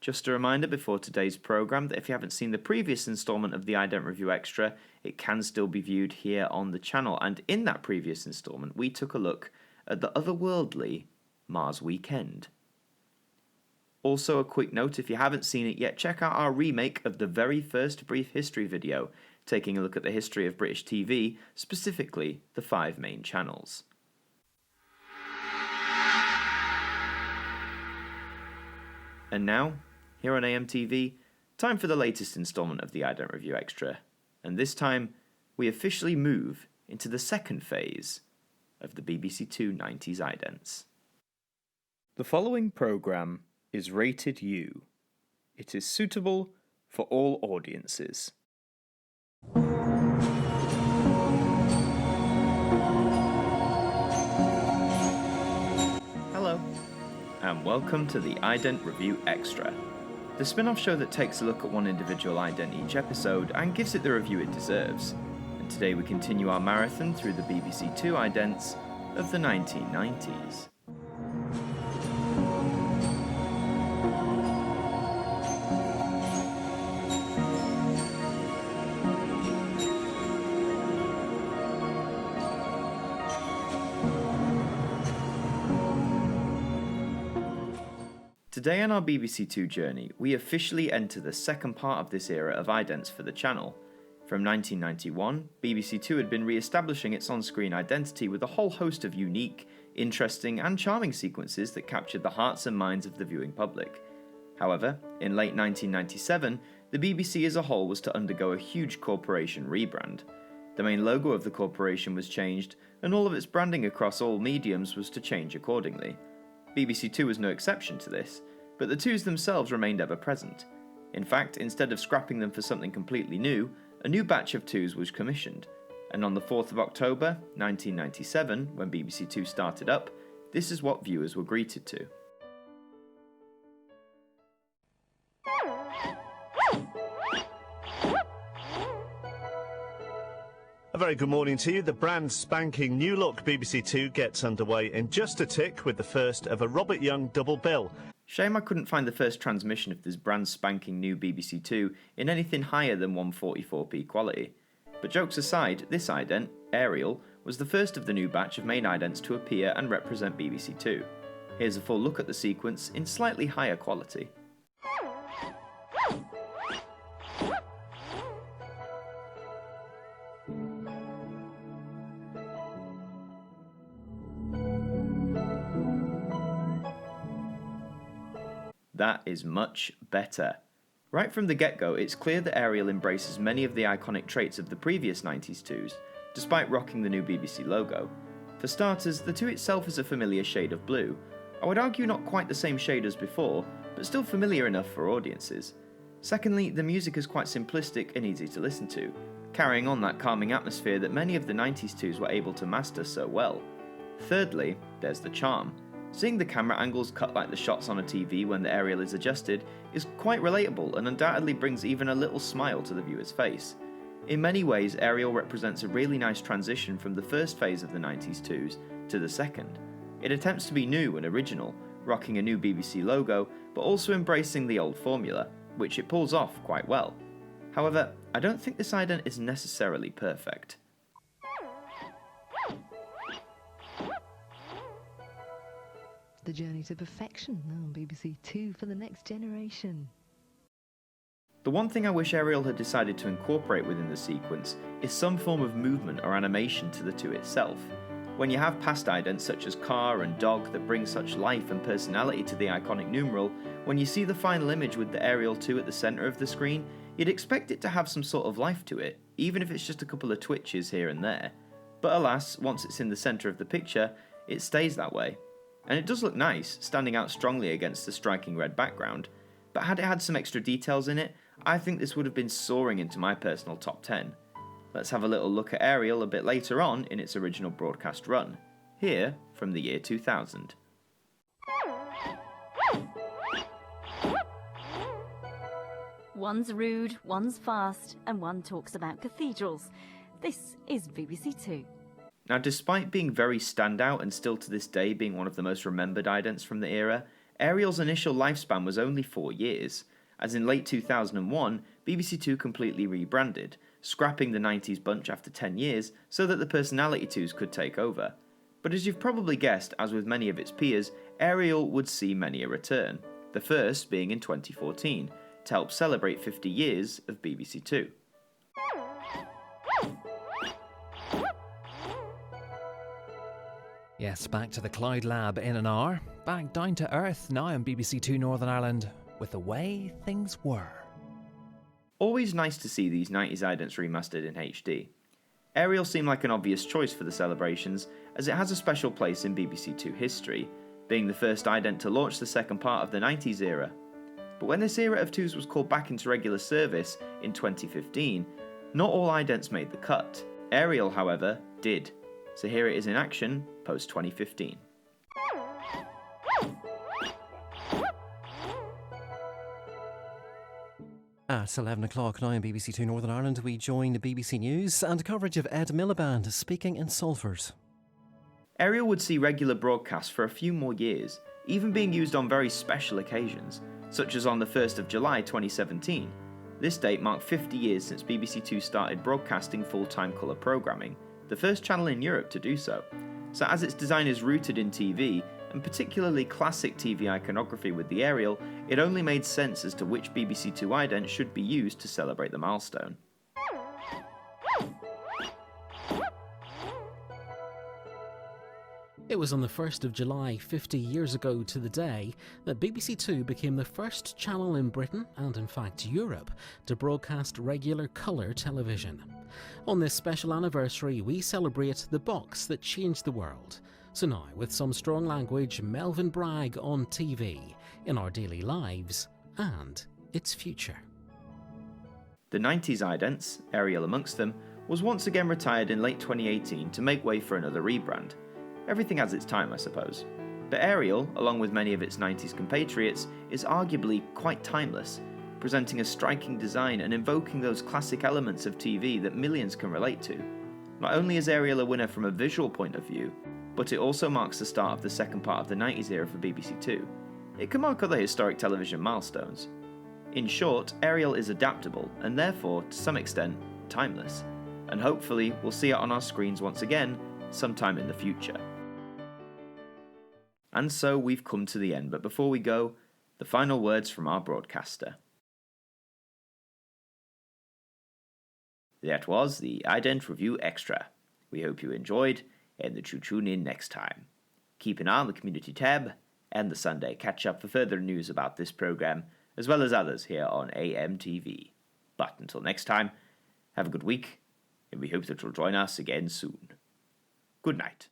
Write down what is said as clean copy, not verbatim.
Just a reminder before today's programme that if you haven't seen the previous instalment of the Ident Review Extra, it can still be viewed here on the channel. And in that previous instalment, we took a look at the otherworldly Mars Weekend. Also, a quick note, if you haven't seen it yet, check out our remake of the very first Brief History video, taking a look at the history of British TV, specifically the 5 main channels. And now, here on AMTV, time for the latest instalment of the Ident Review Extra, and this time we officially move into the second phase of the BBC2 90s idents. The following programme is rated U. It is suitable for all audiences. Hello, and welcome to the Ident Review Extra, the spin-off show that takes a look at one individual ident each episode and gives it the review it deserves. And today we continue our marathon through the BBC2 idents of the 1990s. Today on our BBC2 journey, we officially enter the second part of this era of idents for the channel. From 1991, BBC2 had been re-establishing its on-screen identity with a whole host of unique, interesting and charming sequences that captured the hearts and minds of the viewing public. However, in late 1997, the BBC as a whole was to undergo a huge corporation rebrand. The main logo of the corporation was changed, and all of its branding across all mediums was to change accordingly. BBC2 was no exception to this, but the twos themselves remained ever present. In fact, instead of scrapping them for something completely new, a new batch of twos was commissioned, and on the 4th of October, 1997, when BBC2 started up, this is what viewers were greeted to. A very good morning to you. The brand spanking new look BBC2 gets underway in just a tick with the first of a Robert Young double bill. Shame I couldn't find the first transmission of this brand spanking new BBC2 in anything higher than 144p quality. But jokes aside, this ident, Ariel, was the first of the new batch of main idents to appear and represent BBC2. Here's a full look at the sequence in slightly higher quality. That is much better. Right from the get-go, it's clear that Ariel embraces many of the iconic traits of the previous 90s twos, despite rocking the new BBC logo. For starters, the two itself is a familiar shade of blue. I would argue not quite the same shade as before, but still familiar enough for audiences. Secondly, the music is quite simplistic and easy to listen to, carrying on that calming atmosphere that many of the 90s twos were able to master so well. Thirdly, there's the charm. Seeing the camera angles cut like the shots on a TV when the aerial is adjusted is quite relatable and undoubtedly brings even a little smile to the viewer's face. In many ways, Ariel represents a really nice transition from the first phase of the 90s twos to the second. It attempts to be new and original, rocking a new BBC logo, but also embracing the old formula, which it pulls off quite well. However, I don't think this ident is necessarily perfect. The journey to perfection on BBC2 for the next generation. The one thing I wish Ariel had decided to incorporate within the sequence is some form of movement or animation to the two itself. When you have past idents such as car and dog that bring such life and personality to the iconic numeral, when you see the final image with the Ariel 2 at the centre of the screen, you'd expect it to have some sort of life to it, even if it's just a couple of twitches here and there. But alas, once it's in the centre of the picture, it stays that way. And it does look nice, standing out strongly against the striking red background, but had it had some extra details in it, I think this would have been soaring into my personal top 10. Let's have a little look at Ariel a bit later on in its original broadcast run, here from the year 2000. One's rude, one's fast, and one talks about cathedrals. This is BBC2. Now, despite being very standout and still to this day being one of the most remembered idents from the era, Ariel's initial lifespan was only 4 years, as in late 2001, BBC2 completely rebranded, scrapping the 90s bunch after 10 years so that the Personality 2s could take over. But as you've probably guessed, as with many of its peers, Ariel would see many a return, the first being in 2014, to help celebrate 50 years of BBC2. Yes, back to the Cloud Lab in an hour. Back down to earth now on BBC2 Northern Ireland with the way things were. Always nice to see these 90s idents remastered in HD. Ariel seemed like an obvious choice for the celebrations, as it has a special place in BBC2 history, being the first ident to launch the second part of the 90s era. But when this era of 2s was called back into regular service in 2015, not all idents made the cut. Ariel, however, did. So here it is in action post-2015. At 11 o'clock now on BBC2 Northern Ireland, we join the BBC News and coverage of Ed Miliband speaking in Salford. Ariel would see regular broadcasts for a few more years, even being used on very special occasions, such as on the 1st of July 2017. This date marked 50 years since BBC2 started broadcasting full-time colour programming, the first channel in Europe to do so. So as its design is rooted in TV, and particularly classic TV iconography with the Ariel, it only made sense as to which BBC2 ident should be used to celebrate the milestone. It was on the 1st of July, 50 years ago to the day, that BBC2 became the first channel in Britain, and in fact Europe, to broadcast regular colour television. On this special anniversary, we celebrate the box that changed the world. So now, with some strong language, Melvyn Bragg on TV, in our daily lives, and its future. The 90s idents, Ariel amongst them, was once again retired in late 2018 to make way for another rebrand. Everything has its time, I suppose. But Ariel, along with many of its 90s compatriots, is arguably quite timeless, presenting a striking design and invoking those classic elements of TV that millions can relate to. Not only is Ariel a winner from a visual point of view, but it also marks the start of the second part of the 90s era for BBC2. It can mark other historic television milestones. In short, Ariel is adaptable and therefore, to some extent, timeless. And hopefully we'll see it on our screens once again, sometime in the future. And so we've come to the end, but before we go, the final words from our broadcaster. That was the Ident Review Extra. We hope you enjoyed, and that you tune in next time. Keep an eye on the Community tab and the Sunday catch-up for further news about this programme, as well as others here on AMTV. But until next time, have a good week, and we hope that you'll join us again soon. Good night.